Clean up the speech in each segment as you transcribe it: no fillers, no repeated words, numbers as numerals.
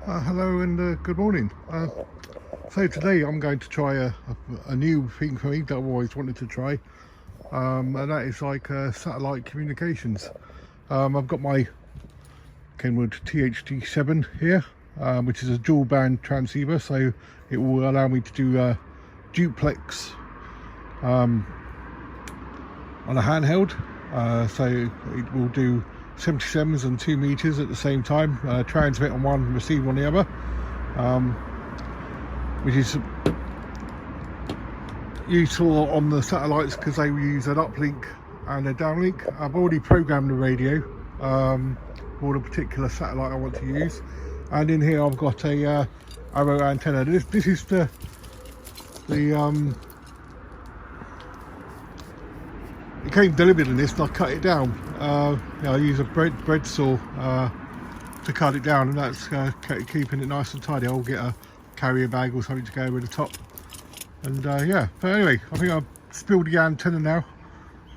Hello and good morning. So today I'm going to try a new thing for me that I've always wanted to try, and that is like satellite communications. I've got my Kenwood THD7 here, which is a dual band transceiver, so it will allow me to do duplex on a handheld. So it will do 77s and 2 meters at the same time, transmit on one, receive on the other, which is useful on the satellites because they use an uplink and a downlink. I've already programmed the radio for the particular satellite I want to use, and in here I've got a AO antenna. This is the it came delivered in this, and I cut it down. I use a bread saw to cut it down, and that's keeping it nice and tidy. I'll get a carrier bag or something to go over the top. And yeah, but anyway, I think I've spilled the antenna now,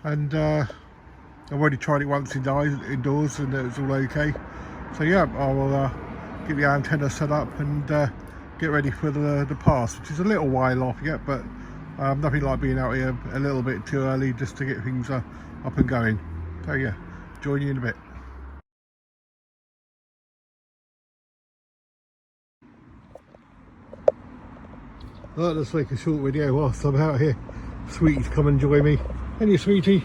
and I've already tried it once indoors, and it was all okay. So yeah, I'll get the antenna set up and get ready for the pass, which is a little while off yet, but nothing like being out here a little bit too early just to get things up and going. So yeah, join you in a bit. Right, let's make a short video whilst I'm out here. Sweetie's come and join me. And you, Sweetie.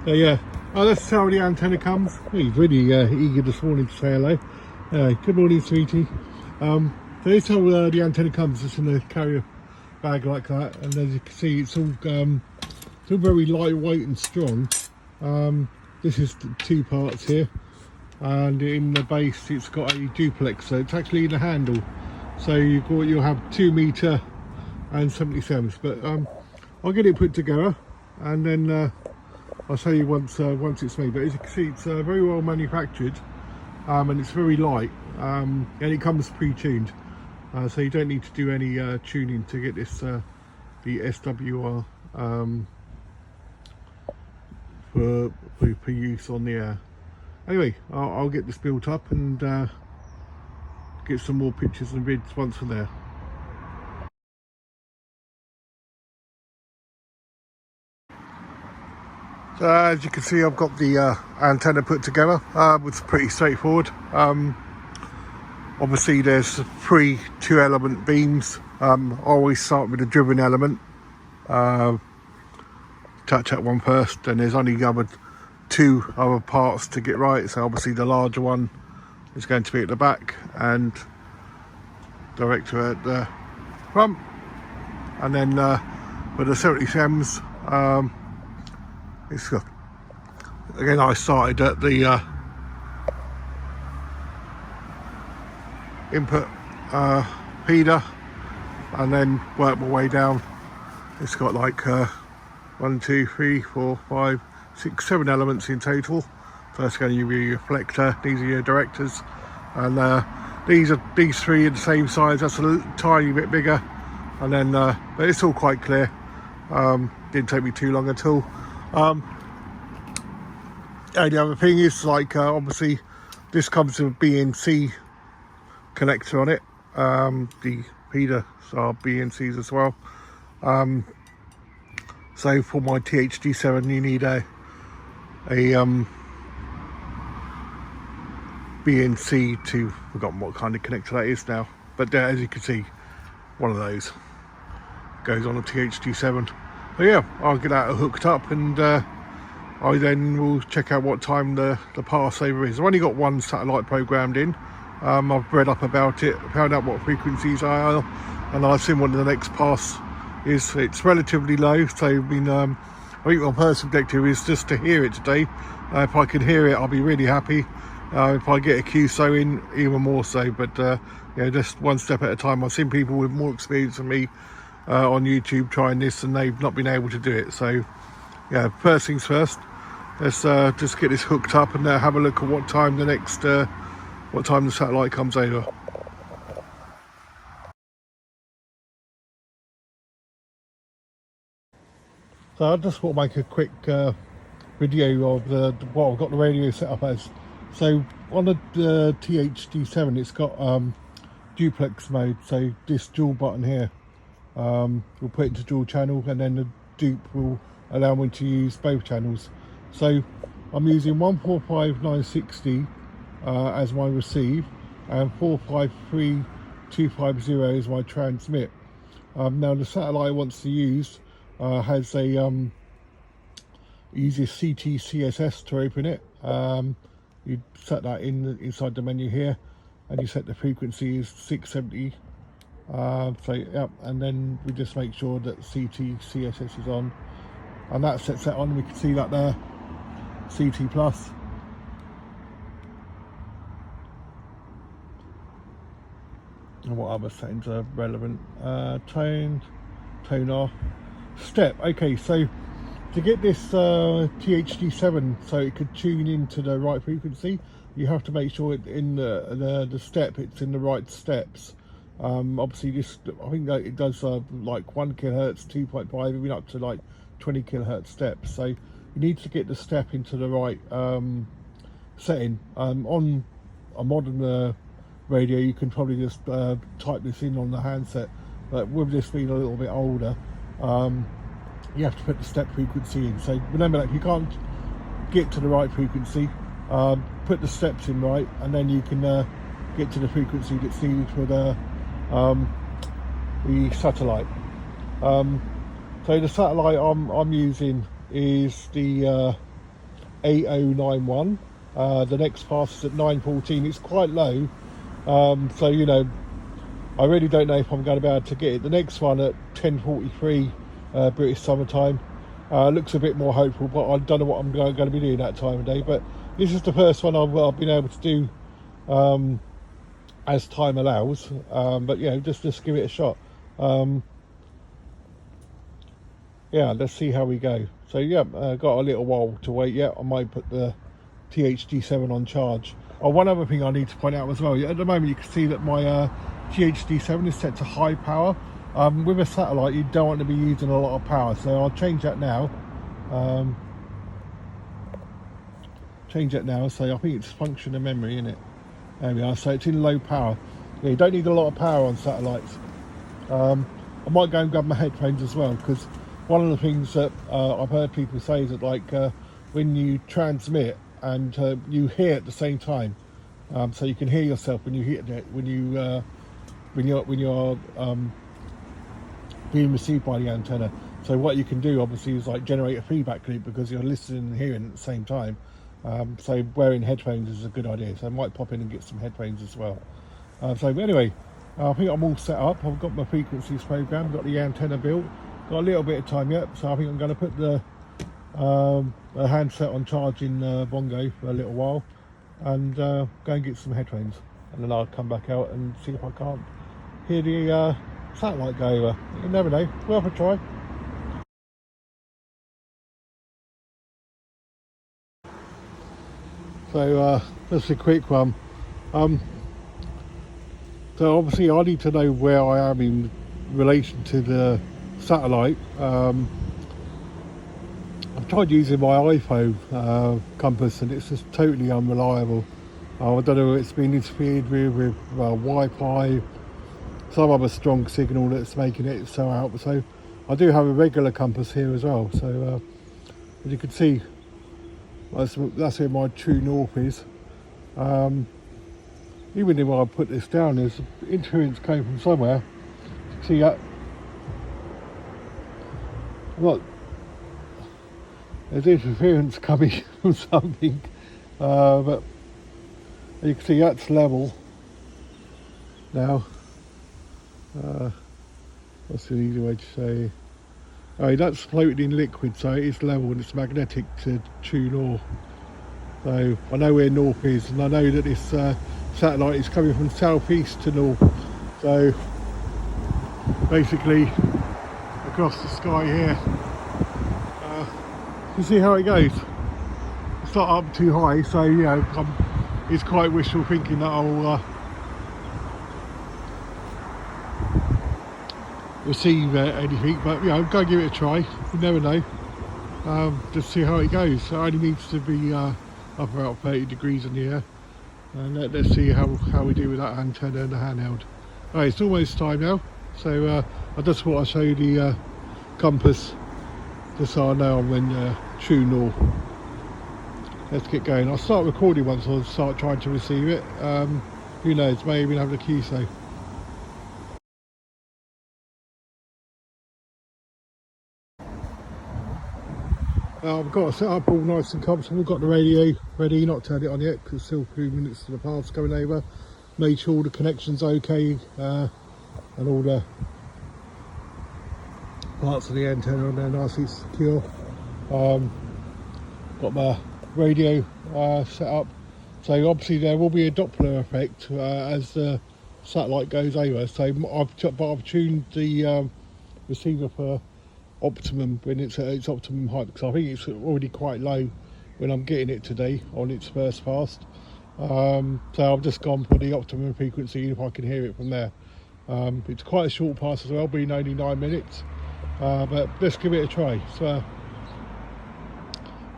So yeah, let's see how the antenna comes. He's really eager this morning to say hello. Good morning, Sweetie. So this is how the antenna comes. It's in a carrier bag like that, and as you can see, it's all very lightweight and strong. This is two parts here, and in the base it's got a duplex, so it's actually in the handle. So you'll have 2 meter and 77s, but I'll get it put together, and then I'll show you once it's made. But as you can see, it's very well manufactured, and it's very light, and it comes pre-tuned. So you don't need to do any tuning to get this the SWR for use on the air. Anyway, I'll get this built up and get some more pictures and vids once we're there. So as you can see, I've got the antenna put together. It's pretty straightforward. Obviously there's 3 2-element beams. I always start with a driven element, touch that one first, and there's only 2 other parts to get right. So obviously the larger one is going to be at the back and director at the front, and then with the 77s, it's again, I started at the input feeder and then worked my way down. It's got like 1, 2, 3, 4, 5, 6, 7 elements in total. First going to be your reflector, these are your directors, and these 3 are the same size. That's a tiny bit bigger, and then but it's all quite clear. Didn't take me too long at all. And the other thing is, like, obviously this comes with a BNC connector on it. The feeders are BNCs as well. So for my THD7 you need a BNC to, forgotten what kind of connector that is now, but as you can see, one of those goes on a THD7. So yeah, I'll get that hooked up, and I then will check out what time the passover is. I've only got one satellite programmed in. I've read up about it, found out what frequencies are, and I've seen what the next pass is. It's relatively low, so I mean, I think my personal objective is just to hear it today. If I can hear it, I'll be really happy. If I get a QSO in, even more so. But yeah, just one step at a time. I've seen people with more experience than me on YouTube trying this, and they've not been able to do it. So yeah, first things first, let's just get this hooked up and have a look at what time the next what time the satellite comes over. So I just want to make a quick video of what I've got the radio set up as. So on the THD7 it's got duplex mode, so this dual button here will put it into dual channel, and then the dupe will allow me to use both channels. So I'm using 145960 as my receive, and 453250 as my transmit. Now the satellite I want to use has a uses CT CSS to open it. You set that inside the menu here, and you set the frequency as 670. So yeah, and then we just make sure that CT CSS is on, and that sets that on. We can see that there, CT plus. And what other settings are relevant? Tone off, step. Okay, so to get this THD7 so it could tune into the right frequency, you have to make sure in the step it's in the right steps. Obviously this, I think that it does like 1 kilohertz, 2.5, even up to like 20 kilohertz steps. So you need to get the step into the right setting. On a modern radio you can probably just type this in on the handset, but with this being a little bit older, you have to put the step frequency in. So remember that if you can't get to the right frequency, put the steps in right, and then you can get to the frequency that's needed for the satellite. So the satellite I'm using is the AO-91. The next pass is at 914. It's quite low, so you know, I really don't know if I'm going to be able to get it. The next one at 10:43 British summertime looks a bit more hopeful, but I don't know what I'm going to be doing that time of day. But this is the first one I've been able to do as time allows. But you know, just give it a shot. Yeah, let's see how we go. So yeah, got a little while to wait yet. I might put the THD7 on charge. Oh, one other thing I need to point out as well, at the moment you can see that my THD7 is set to high power. With a satellite you don't want to be using a lot of power, so I'll change that now. So I think it's function and memory, isn't it? There we are. So it's in low power. Yeah, you don't need a lot of power on satellites. I might go and grab my headphones as well, because one of the things that I've heard people say is that like when you transmit and you hear at the same time, so you can hear yourself when you hear it, when you're being received by the antenna. So what you can do obviously is like generate a feedback loop, because you're listening and hearing at the same time. So wearing headphones is a good idea, so I might pop in and get some headphones as well. So anyway, I think I'm all set up. I've got my frequencies programmed, got the antenna built, got a little bit of time yet, so I think I'm going to put the handset on charge in Bongo for a little while, and go and get some headphones, and then I'll come back out and see if I can't hear the satellite go over. You never know, worth a try. So just a quick one. So obviously I need to know where I am in relation to the satellite. I've tried using my iPhone compass, and it's just totally unreliable. I don't know if it's been interfered with Wi-Fi, some other strong signal that's making it so out. So I do have a regular compass here as well. So as you can see, that's where my true north is. Even if I put this down, there's interference coming from somewhere. See that? Look, there's interference coming from something, but you can see that's level now. What's the easy way to say? Oh, that's floating in liquid, so it is level and it's magnetic to true north. So I know where north is, and I know that this satellite is coming from southeast to north. So basically across the sky here, you see how it goes. It's not up too high, so you know, it's quite wishful thinking that I'll receive anything, but you know, go give it a try. You never know. Just see how it goes. So it only needs to be up about 30 degrees in the air. And let's see how we do with that antenna and the handheld. Alright, it's almost time now, so I just thought I'd show you the compass, just so I know I'm in true north. Let's get going. I'll start recording once I start trying to receive it. Who knows, may even have the key safe. I've got it set up all nice and comfortable, got the radio ready, not turned it on yet because it's still a few minutes to the pass going over. Made sure all the connection's okay and all the parts of the antenna on there nicely secure. Got my radio set up, so obviously there will be a Doppler effect as the satellite goes over, so I've tuned the receiver for optimum when it's at its optimum height, because I think it's already quite low when I'm getting it today on its first pass. So I've just gone for the optimum frequency if I can hear it from there. It's quite a short pass as well, being only 9 minutes, but let's give it a try. So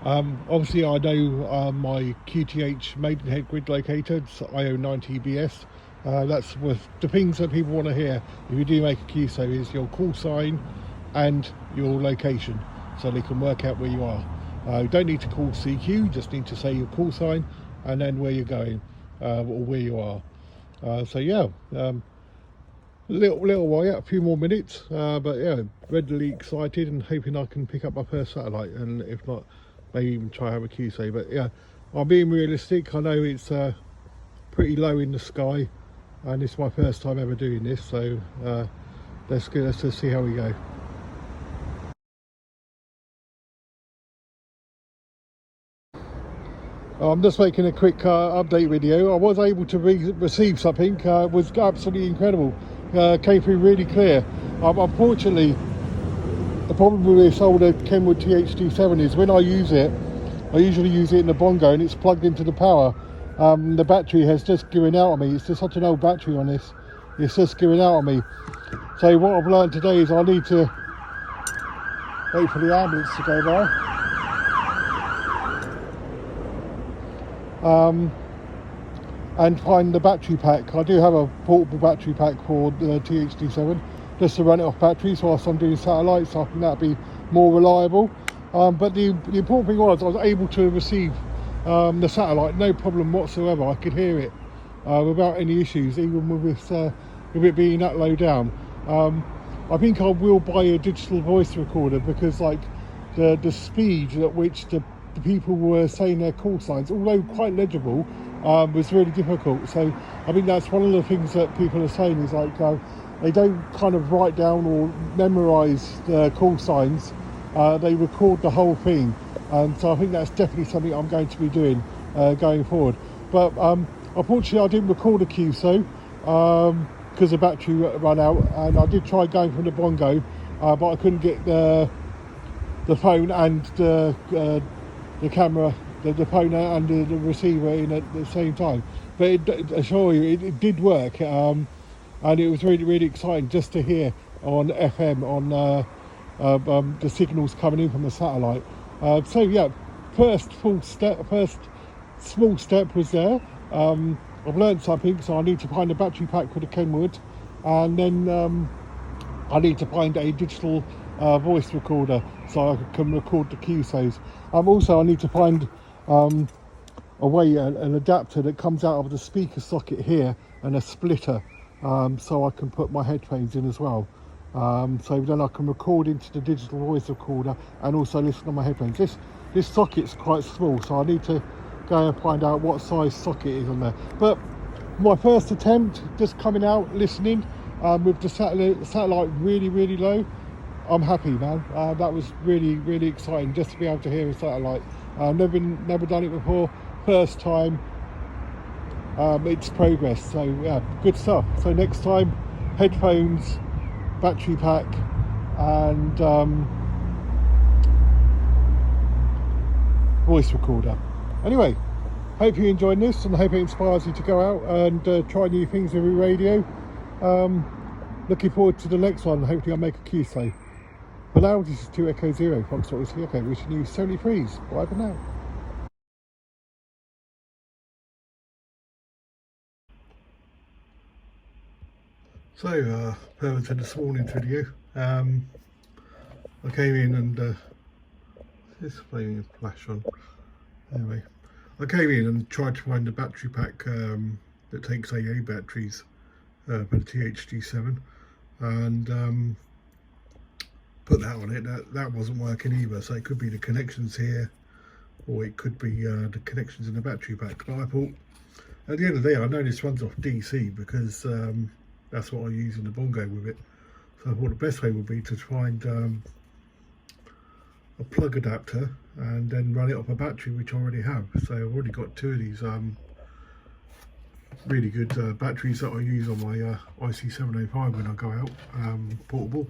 obviously I know my QTH Maidenhead grid locator, it's AO-91 that's with the things that people want to hear if you do make a QSO is your call sign and your location, so they can work out where you are. You don't need to call CQ, you just need to say your call sign and then where you're going or where you are. So yeah, little while yet, a few more minutes, but yeah, readily excited and hoping I can pick up my first satellite, and if not, maybe even try have a QSO. But yeah, I'm being realistic. I know it's pretty low in the sky and it's my first time ever doing this, so let's just see how we go. I'm just making a quick update video. I was able to receive something. It was absolutely incredible. Came through really clear. Unfortunately, the problem with this older Kenwood THD7 is when I use it, I usually use it in the bongo and it's plugged into the power. The battery has just given out on me. It's just such an old battery on this. It's just given out on me. So what I've learned today is I need to wait for the ambulance to go by. And find the battery pack. I do have a portable battery pack for the THD7 just to run it off batteries whilst I'm doing satellites, so I think that'd be more reliable. But the important thing was I was able to receive the satellite, no problem whatsoever. I could hear it without any issues, even with it being that low down. I think I will buy a digital voice recorder, because like the speed at which the people were saying their call signs, although quite legible, was really difficult. So I think that's one of the things that people are saying is like they don't kind of write down or memorize the call signs, they record the whole thing. So I think that's definitely something I'm going to be doing going forward. But unfortunately I didn't record a QSO because the battery ran out, and I did try going from the bongo, but I couldn't get the phone and the camera, the phone and the receiver in at the same time. But I assure you, it did work, and it was really exciting just to hear on FM on the signals coming in from the satellite. So yeah, first small step was there. I've learned something, so I need to find a battery pack for the Kenwood, and then I need to find a digital voice recorder so I can record the QSOs. Also I need to find a way, an adapter that comes out of the speaker socket here, and a splitter, so I can put my headphones in as well. So then I can record into the digital voice recorder and also listen on my headphones. This socket's quite small, so I need to go and find out what size socket is on there. But my first attempt, just coming out, listening with the satellite really low, I'm happy, man. That was really exciting just to be able to hear a satellite. Never done it before, first time. It's progress, so yeah, good stuff. So next time, headphones, battery pack, and voice recorder. Anyway, hope you enjoyed this, and I hope it inspires you to go out and try new things with your radio. Looking forward to the next one. Hopefully I'll make a QSO. For now, this is 2 Echo 0 Foxtrot Whiskey Echo, wishing you 73s. Bye for now. So, further to this morning's video, I came in and this flaming flash on. Anyway, I came in and tried to find a battery pack that takes AA batteries for the THD7, and put that on it. That wasn't working either. So it could be the connections here, or it could be the connections in the battery pack. But I thought, at the end of the day, I know this runs off DC because that's what I use in the bongo with it. So I thought the best way would be to find a plug adapter and then run it off a battery, which I already have. So I've already got two of these really good batteries that I use on my IC705 when I go out, portable.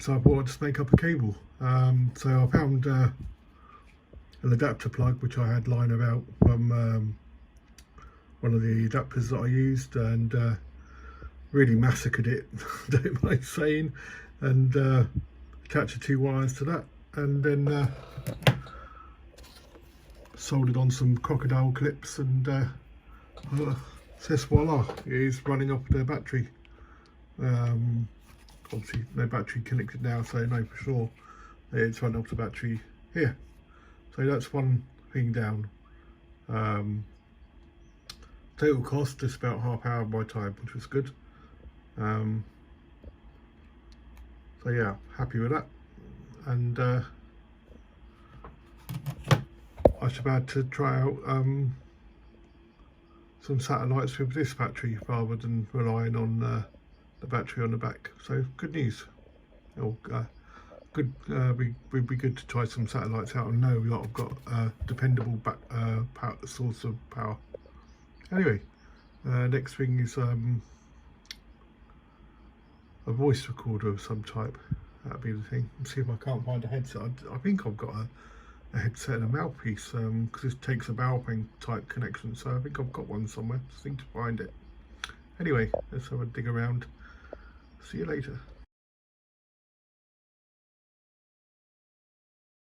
So I thought I'd just make up a cable. So I found an adapter plug which I had lying about from one of the adapters that I used, and really massacred it, don't mind saying, and attached the two wires to that, and then soldered on some crocodile clips, and says voila, it is running off the battery. Obviously no battery connected now, so I know for sure it's running off the battery here. So that's one thing down. Total cost just about half hour of my time, which was good. So yeah, happy with that. And I should have to try out some satellites with this battery rather than relying on the battery on the back. So good news. It'll, good. Would be good to try some satellites out and know that I've got dependable power, source of power. Anyway, next thing is a voice recorder of some type. That'd be the thing. Let's see if I can't find a headset. I think I've got a headset and a mouthpiece, because this takes a Baopeng type connection, so I think I've got one somewhere. Just need to find it. Anyway, let's have a dig around. See you later.